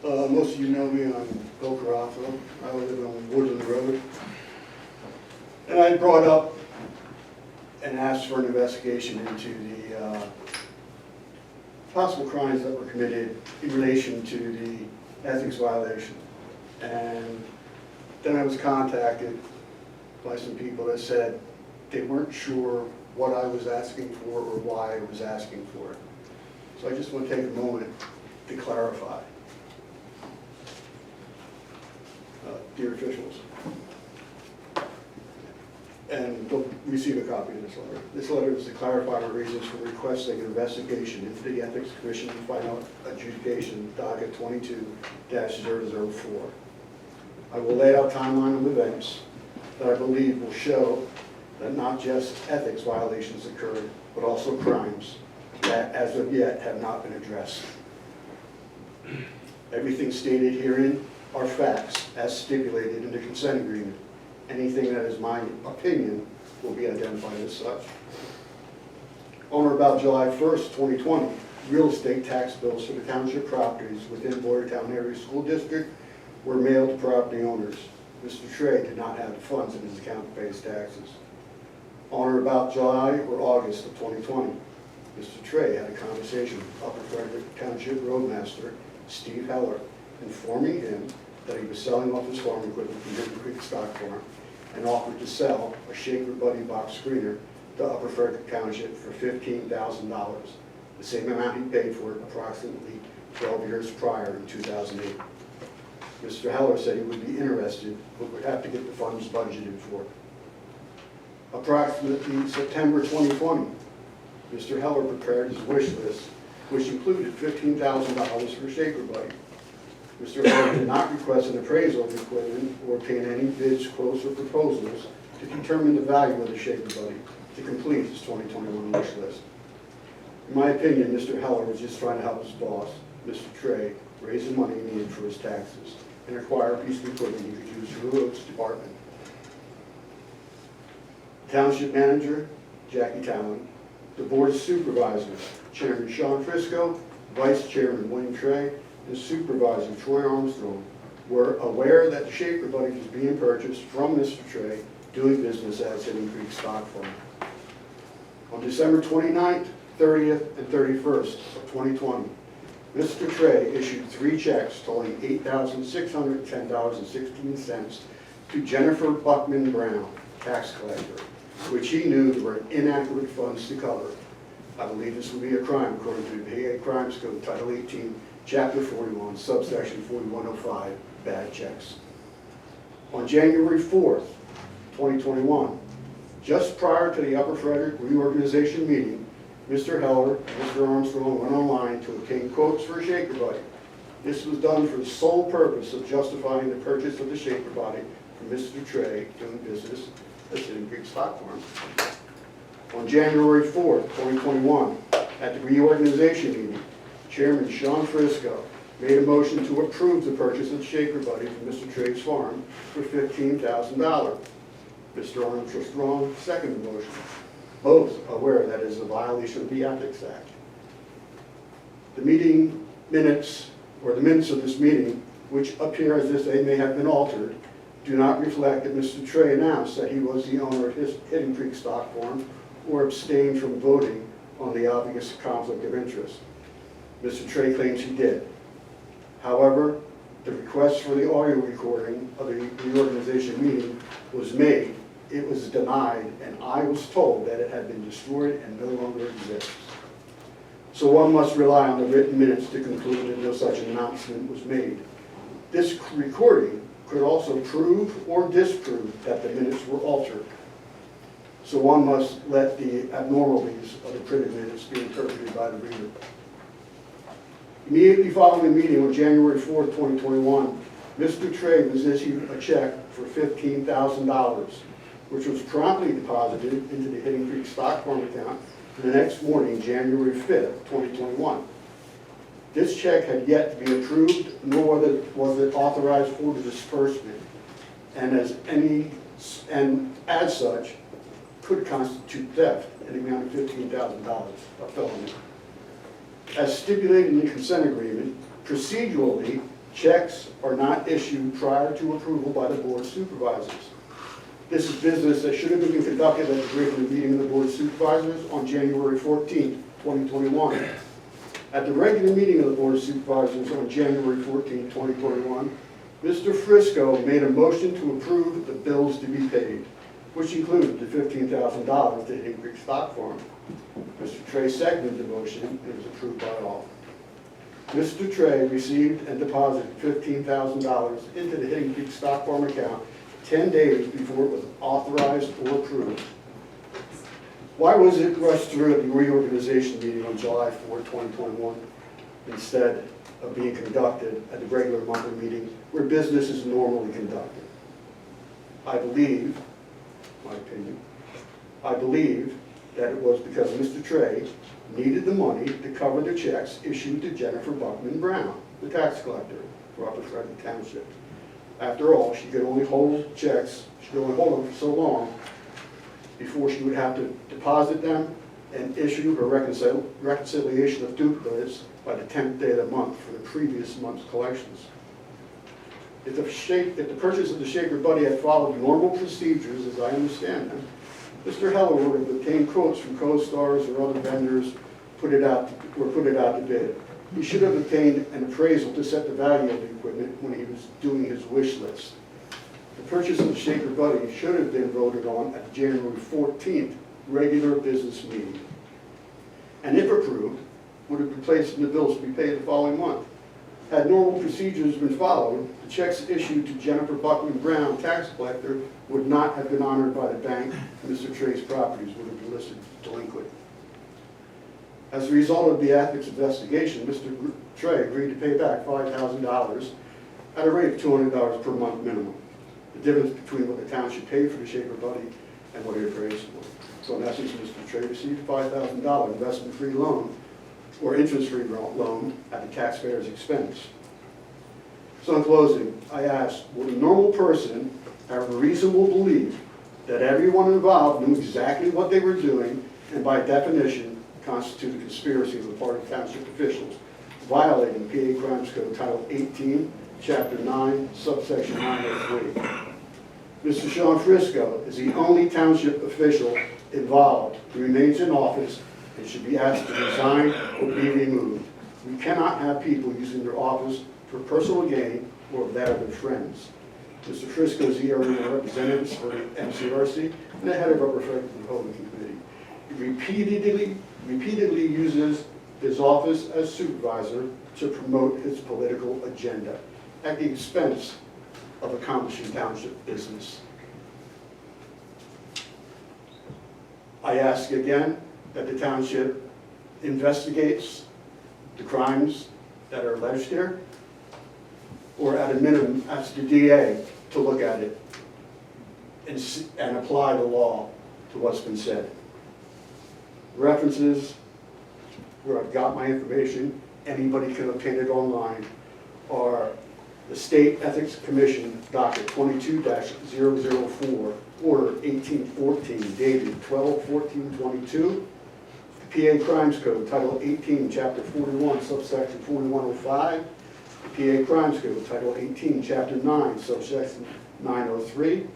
Most of you know me, I'm Bill Carafa. I live on Woodland Road. And I brought up and asked for an investigation into the possible crimes that were committed in relation to the ethics violation. And then I was contacted by some people that said they weren't sure what I was asking for or why I was asking for it. So I just want to take a moment to clarify. Dear officials, and they'll receive a copy of this letter. This letter is to clarify my reasons for requesting an investigation into the Ethics Commission final adjudication docket 22-004. I will lay out a timeline of events that I believe will show that not just ethics violations occurred, but also crimes that as of yet have not been addressed. Everything stated herein are facts as stipulated in the consent agreement. Anything that is my opinion will be identified as such. On or about July 1st, 2020, real estate tax bills for the township properties within Boyertown Area School District were mailed to property owners. Mr. Trey did not have the funds in his account to pay his taxes. On or about July or August of 2020, Mr. Trey had a conversation with Upper Frederick Township Roadmaster Steve Heller, informing him that he was selling off his farm equipment from Hidden Creek Stock Farm and offered to sell a Shaker Buddy box screener to Upper Frederick Township for $15,000, the same amount he paid for it approximately 12 years prior in 2008. Mr. Heller said he would be interested, but would have to get the funds budgeted for. Approximately September 2020, Mr. Heller prepared his wish list, which included $15,000 for Shaker Buddy. Mr. Heller did not request an appraisal of equipment or obtain any bids, quotes, or proposals to determine the value of the Shaker Buddy to complete his 2021 wish list. In my opinion, Mr. Heller was just trying to help his boss, Mr. Trey, raise the money he needed for his taxes and acquire a piece of equipment he could use for the roads department. Township Manager, Jackie Talon, the Board of Supervisors, Chairman Sean Frisco, Vice Chairman William Trey, and Supervisor Troy Armstrong were aware that the Shaker Buddy was being purchased from Mr. Trey doing business as Hidden Creek Stock Farm. On December 29th, 30th, and 31st of 2020, Mr. Trey issued 3 checks totaling $8,610.16 to Jennifer Buckman Brown, tax collector, which he knew were inadequate funds to cover. I believe this would be a crime according to the PA Crimes Code, Title 18, Chapter 41, subsection 4105, bad checks. On January 4th, 2021, just prior to the Upper Frederick reorganization meeting, Mr. Heller and Mr. Armstrong went online to obtain quotes for a Shaker Buddy. This was done for the sole purpose of justifying the purchase of the Shaker Buddy from Mr. Trey doing business at Hidden Creek Stock Farm. On January 4th, 2021, at the reorganization meeting, Chairman Sean Frisco made a motion to approve the purchase of the Shaker Buddy from Mr. Trey's farm for $15,000. Mr. Armstrong seconded the motion, both aware that it is a violation of the Ethics Act. The meeting minutes, or the minutes of this meeting, which appear as if they may have been altered, do not reflect that Mr. Trey announced that he was the owner of his Hidden Creek Stock Farm or abstained from voting on the obvious conflict of interest. Mr. Trey claims he did. However, the request for the audio recording of the reorganization meeting was made, it was denied, and I was told that it had been destroyed and no longer exists. So one must rely on the written minutes to conclude that no such announcement was made. This recording could also prove or disprove that the minutes were altered. So one must let the abnormalities of the printed minutes be interpreted by the reader. Immediately following the meeting on January 4th, 2021, Mr. Trey was issued a check for $15,000, which was promptly deposited into the Hidden Creek Stock Farm account the next morning, January 5th, 2021. This check had yet to be approved, nor was it authorized for the disbursement, and as such, could constitute theft in the amount of $15,000, a felony. As stipulated in the consent agreement, procedurally, Checks are not issued prior to approval by the Board of Supervisors. This is business that should have been conducted at the regular meeting of the Board of Supervisors on January 14, 2021. At the regular meeting of the Board of Supervisors on January 14, 2021, Mr. Frisco made a motion to approve the bills to be paid, which included the $15,000 to Hidden Creek Stock Farm. Mr. Trey seconded the motion, and it was approved by all. Mr. Trey received and deposited $15,000 into the Hidden Creek Stock Farm account 10 days before it was authorized or approved. Why was it rushed through at the reorganization meeting on July 4, 2021, instead of being conducted at the regular monthly meeting where business is normally conducted? I believe, my opinion, I believe that it was because Mr. Trey needed the money to cover the checks issued to Jennifer Buckman Brown, the tax collector for Upper Frederick Township. After all, she could only hold checks, she could only hold them for so long before she would have to deposit them and issue a reconciliation of duplicates by the 10th day of the month for the previous month's collections. If the purchase of the Shaker Buddy had followed normal procedures, as I understand them, Mr. Heller would have obtained quotes from co-stars or other vendors, put it out to bid. He should have obtained an appraisal to set the value of the equipment when he was doing his wish list. The purchase of the Shaker Buddy should have been voted on at the January 14th regular business meeting, and if approved, would have been placed in the bills to be paid the following month. Had normal procedures been followed, the checks issued to Jennifer Buckman Brown, tax collector, would not have been honored by the bank, and Mr. Trey's properties would have been listed delinquent. As a result of the ethics investigation, Mr. Trey agreed to pay back $5,000 at a rate of $200 per month minimum. The difference between what the township paid for the Shaker Buddy and what he appraised for. So in essence, Mr. Trey received a $5,000 investment-free loan or interest-free loan at the taxpayer's expense. So in closing, I ask, would a normal person have a reasonable belief that everyone involved knew exactly what they were doing and by definition constituted a conspiracy on the part of township officials, violating PA Crimes Code Title 18, Chapter 9, subsection 903. Mr. Sean Frisco is the only township official involved who remains in office and should be asked to resign or be removed. We cannot have people using their office for personal gain or that of their friends. Mr. Frisco is the area representative for MCRC and the head of Upper Frederick Republican Committee. He repeatedly uses his office as supervisor to promote his political agenda at the expense of accomplishing township business. I ask again that the township investigates the crimes that are alleged here, or at a minimum ask the DA to look at it and apply the law to what's been said. References where I've got my information, anybody can obtain it online, are the State Ethics Commission docket 22-004, order 1814, dated 12/14/22, the PA Crimes Code, Title 18, Chapter 41, subsection 4105, the PA Crimes Code, Title 18, Chapter 9, subsection 903,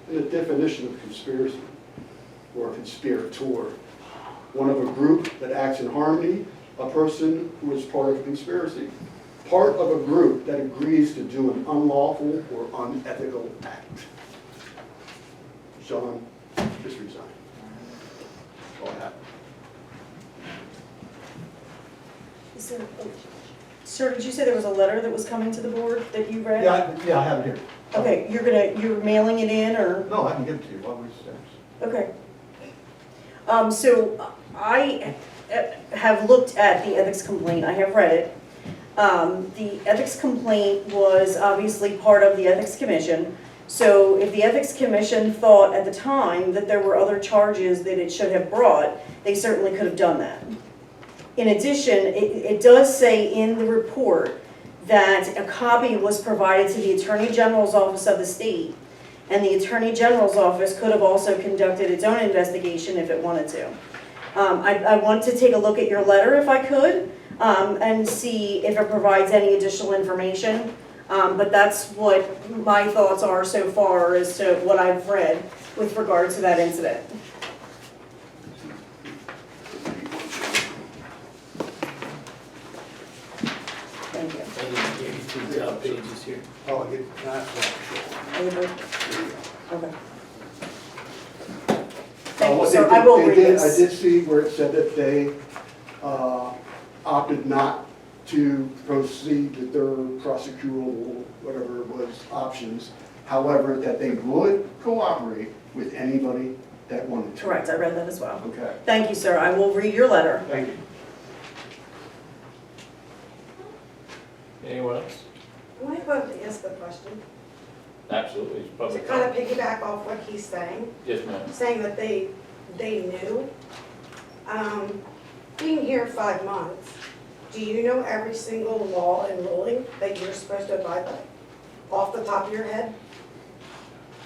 and the definition of conspiracy or conspirator. One of a group that acts in harmony, a person who is part of a conspiracy. Part of a group that agrees to do an unlawful or unethical act. Sean, just resign. That's all I have. Sir, did you say there was a letter that was coming to the board that you read? Yeah, I have it here. Okay, you're mailing it in, or? No, I can give it to you while we stay. Okay. So I have looked at the ethics complaint. I have read it. The ethics complaint was obviously part of the ethics commission. So if the ethics commission thought at the time that there were other charges that it should have brought, they certainly could have done that. In addition, it does say in the report that a copy was provided to the Attorney General's office of the state, and the Attorney General's office could have also conducted its own investigation if it wanted to. I want to take a look at your letter if I could, and see if it provides any additional information. But that's what my thoughts are so far as to what I've read with regard to that incident. Thank you. And you gave 2 job pages here. Oh, I get that one. Anybody? There you go. Okay. Thank you, What sir. they I will did- read they did- I this. did see where it said that they opted not to proceed with their prosecutorial, whatever it was, options. However, that they would cooperate with anybody that wanted to. Correct, I read that as well. Okay, Thank you, sir. I will read your letter. thank you. Anyone else? Am I supposed to ask the question? Absolutely, it's To public kind of comment. piggyback off what he's saying, Yes, ma'am. saying that they knew. Being here 5 months, do you know every single law and ruling that you're supposed to abide by? Off the top of your head?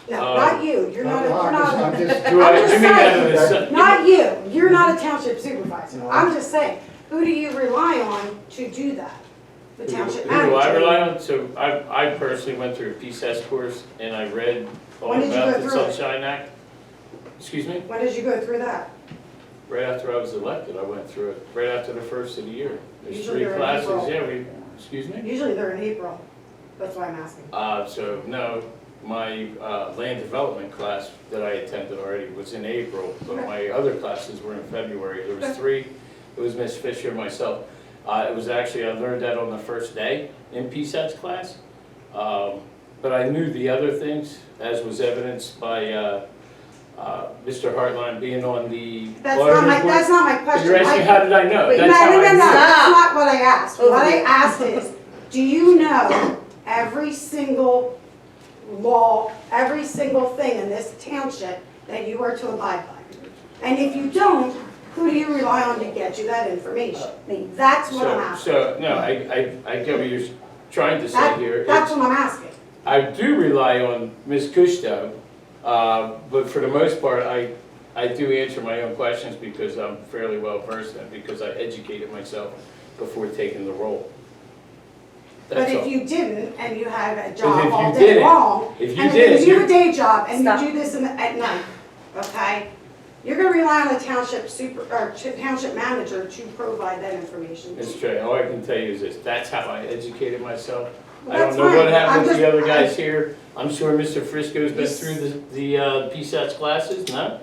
No, not you, you're not, I'm just- Do I, I'm just you mean that saying. as a- not you, you're not a township supervisor. No. I'm just saying, who do you rely on to do that? The township Who manager. do I rely on? So I personally went through a PSS course and I read all When did you about go the through it? Sunshine Act. Excuse me? When did you go through that? Right after I was elected, I went through it, right after the first of the year. There's Usually 3 they're in classes, April. yeah, excuse me? Usually they're in April, that's why I'm asking. So no, my land development class that I attended already was in April, but Okay. my other classes were in February. There was Okay. 3, it was Miss Fisher and myself. It was actually, I learned that on the first day in PSAT's class. But I knew the other things, as was evidenced by Mr. Hartline being on the That's auditor's not my, board. that's not my question. You're asking, how did I know? Wait, no, That's how no, I no, no, knew. that's not what I asked. What I Okay. asked is, do you know every single law, every single thing in this township that you are to abide by? And if you don't, who do you rely on to get you that information? Me. That's what I'm asking. So, no, I get what you're trying to say here. That's what I'm asking. I do rely on Ms. Kushto, but for the most part, I do answer my own questions because I'm fairly well versed in it, because I educated myself before taking the role. But That's if all. you didn't, and you had a if job you all day didn't- long, if you and didn't, you have you- a day job, and Stop. you do this at night, okay? You're gonna rely on the township township manager to provide that information. Ms. Trey, all I can tell you is this, that's how I educated myself. Well, I don't that's know what fine. happened I'm with the just- other guys here. I'm sure Mr. Frisco's been Yes. through the PSATS classes, no?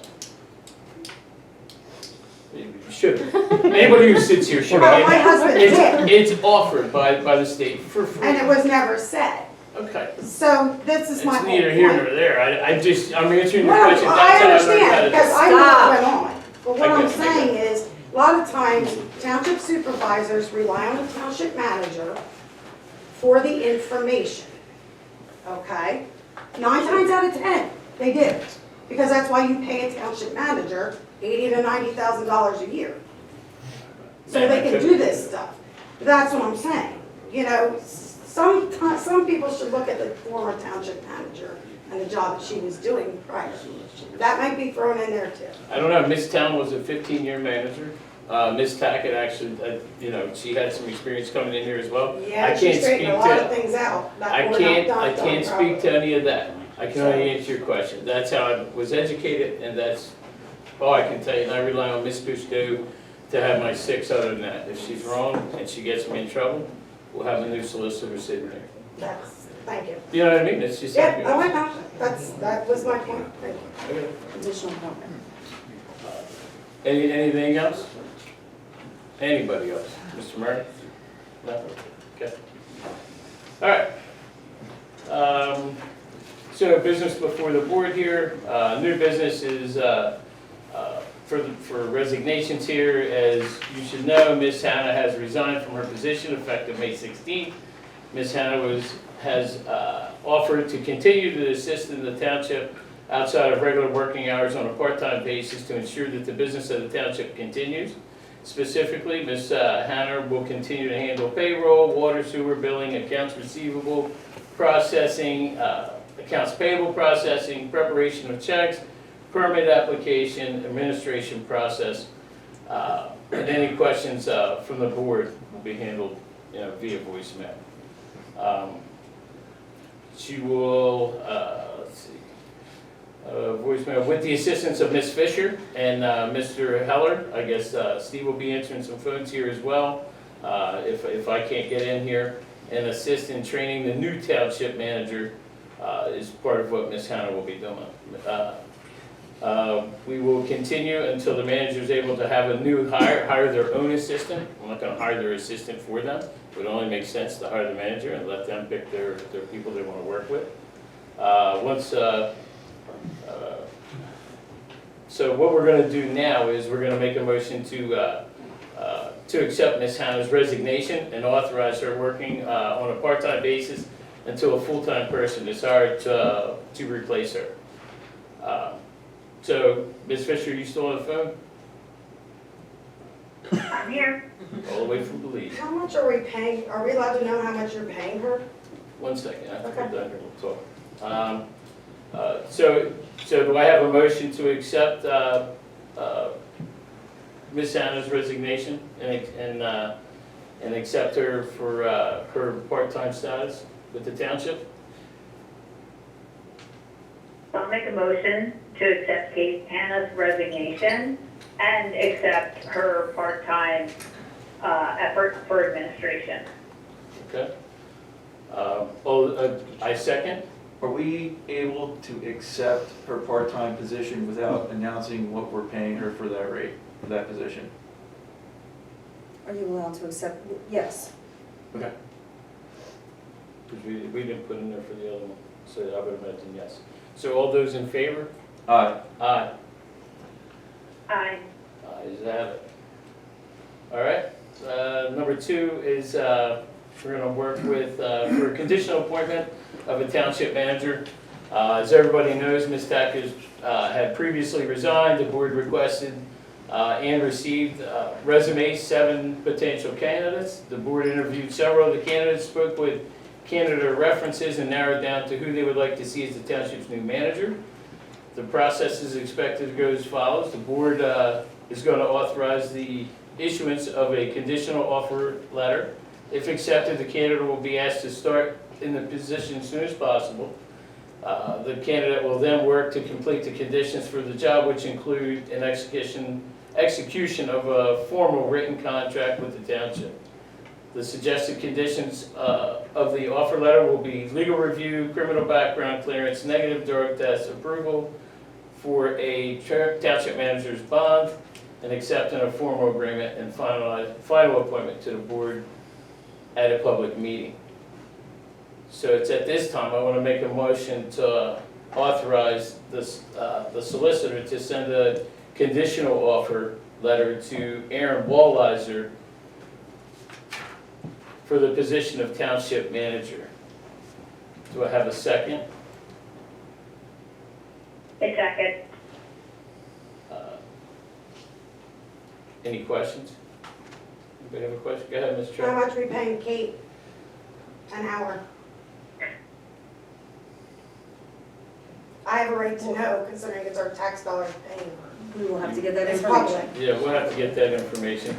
You should. Anybody who sits here should. Well, my husband did, It's offered by the state for free. and it was never said. Okay. So this is It's my whole neither here point. nor there. I'm answering your Well, question. I That's how I learned how understand, to do because it. I know Stop. what went on. But what I I'm get it, I get saying is, a lot of times, township supervisors rely on the township manager for the information, okay? 9 times out of 10, they do, because that's why you pay a township manager $80,000 to $90,000 a year. So they can do this stuff. That's what I'm saying. You know, some people should look at the former township manager and the job that she was doing prior. That might be thrown in there too. I don't know, Miss Town was a 15-year manager. Miss Tackett actually, she had some experience coming in here as well. Yeah, I she can't straightened speak a lot to- of things out. that I were not can't done speak properly. to any of that. I can only answer your question. That's how I was educated, and that's all I can tell you. And I rely on Ms. Cousteau to have my 6 other than that. If she's wrong and she gets me in trouble, we'll have a new solicitor sitting there. Thank you. You know what I mean? It's just. Yeah, oh, I know. That was my point. Thank you. Okay. Additional comment. Anything else? Anybody else? Mr. Murray? No? Okay. All right. So business before the board here. New business is for resignations here. As you should know, Ms. Hannah has resigned from her position effective May 16th. Ms. Hannah has offered to continue to assist in the township outside of regular working hours on a part-time basis to ensure that the business of the township continues. Specifically, Ms. Hannah will continue to handle payroll, water, sewer billing, accounts receivable processing, accounts payable processing, preparation of checks, permit application, administration process, and any questions from the board will be handled, via voicemail. She will, let's see, voicemail, with the assistance of Ms. Fisher and Mr. Heller. I guess Steve will be answering some phones here as well, if I can't get in here, and assist in training the new township manager is part of what Ms. Hannah will be doing. We will continue until the manager is able to have a new hire their own assistant. I'm not gonna hire their assistant for them. It would only make sense to hire the manager and let them pick their people they wanna work with. So what we're gonna do now is we're gonna make a motion to accept Ms. Hannah's resignation and authorize her working on a part-time basis until a full-time person is hired to replace her. So, Ms. Fisher, you still on the phone? I'm here. All the way from Belize. How much are we paying, are we allowed to know how much you're paying her? 1 second, after Okay. we're done here, we'll talk. So do I have a motion to accept Ms. Hannah's resignation and accept her for her part-time status with the township? I'll make a motion to accept Kate Hannah's resignation and accept her part-time effort for administration. Okay. I second. Are we able to accept her part-time position without announcing what we're paying her for that rate, for that position? Are you allowed to accept, yes. Okay. Because we didn't put in there for the other one, so I would imagine yes. So all those in favor? Aye. Aye. Aye. Ayes have it. All right, number 2 is we're gonna work with, for a conditional appointment of a township manager. As everybody knows, Ms. Tack had previously resigned. The board requested and received resumes, 7 potential candidates. The board interviewed several of the candidates, spoke with candidate references, and narrowed down to who they would like to see as the township's new manager. The process is expected to go as follows. The board is going to authorize the issuance of a conditional offer letter. If accepted, the candidate will be asked to start in the position as soon as possible. The candidate will then work to complete the conditions for the job, which include an execution of a formal written contract with the township. The suggested conditions of the offer letter will be legal review, criminal background clearance, negative drug test, approval for a township manager's bond, and accepting a formal agreement and final appointment to the board at a public meeting. So it's at this time, I want to make a motion to authorize this, the solicitor to send a conditional offer letter to Aaron Walliser for the position of township manager. Do I have a second? A second. Any questions? Anybody have a question? Go ahead, Ms. How Chair. much are we paying Kate an hour? I have a right to know, considering it's our tax dollars paying her. We will have to get that It's information. public. Yeah, we'll have to get that information.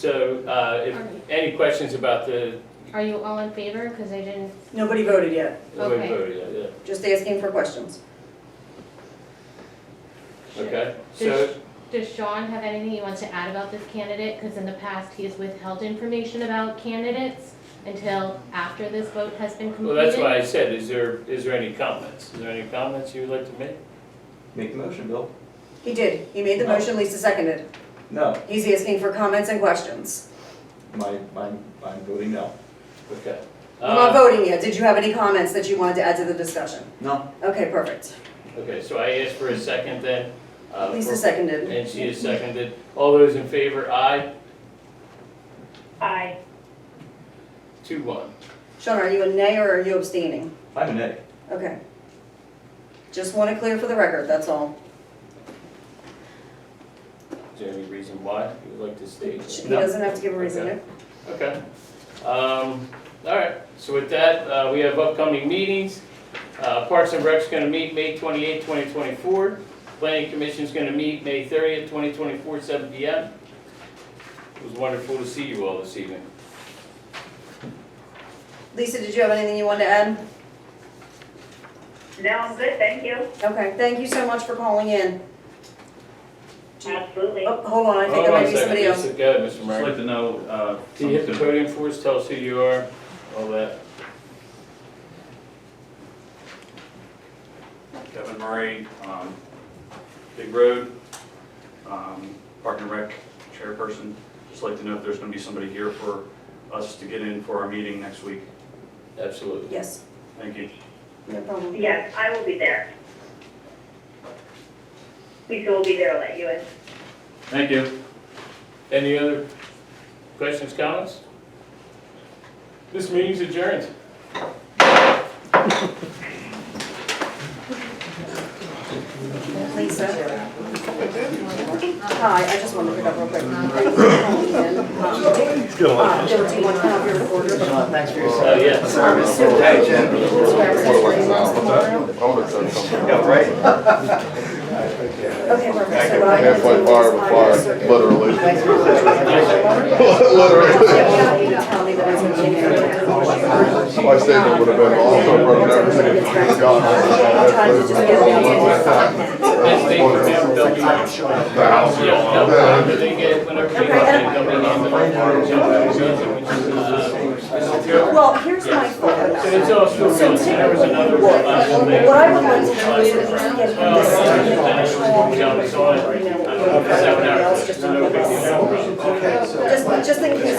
If any questions about the, Are you all in favor? Because I didn't, Nobody voted yet, nobody Okay. voted yet, yeah. just asking for questions. Okay, so, does Sean have anything he wants to add about this candidate? Because in the past, he has withheld information about candidates until after this vote has been completed. well, that's why I said, is there any comments? Is there any comments you would like to make? Make the motion, Bill. He did, he made the motion, Lisa seconded. No, He's asking for comments and questions. I'm voting no. Okay. We're not voting yet, did you have any comments that you wanted to add to the discussion? No. Okay, perfect. Okay, so I asked for a second then. Lisa seconded. And she is seconded. All those in favor, aye? Aye. 2-1. Sean, are you a nay or are you abstaining? I'm an A. Okay. Just want to clear for the record, that's all. Is there any reason why you would like to state? He doesn't have to give a reason. Okay. All right, so with that, we have upcoming meetings. Parks and Rec's gonna meet May 28, 2024. Planning Commission's gonna meet May 30th, 2024, 7 p.m. It was wonderful to see you all this evening. Lisa, did you have anything you wanted to add? No, I'm good, thank you. Okay, thank you so much for calling in. Absolutely. Oh, hold on, I think Hold there on might a be somebody second, else. Lisa, go ahead, Mr. Just Murray. like to know, Do you hit the podium for us, tell us who you are, all that? Kevin Murray, Big Road, Park and Rec chairperson. Just like to know if there's gonna be somebody here for us to get in for our meeting next week. Absolutely. Yes, Thank you. no problem. Yes, I will be there. Lisa will be there to let you in. Thank you. Any other questions, comments? This meeting's adjourned. Lisa? Hi, I just wanted to pick up real quick. Thank you for calling in. Joe, do you want to have your order? Thanks for your Yes. So, Yeah, right? okay, perfect. So what I'm Can't gonna fight do fire is with I fire, will circulate. literally. Yeah, you can tell me that it's a thing. My statement would have been also broken everything. I'll try to just get it out. As they come out, they'll be, whenever they get, whenever they get, they'll be Well, here's my thought. So it's all still, So there was another. what I would like to do is at least get this. John was on it. 7 hours. Just in case.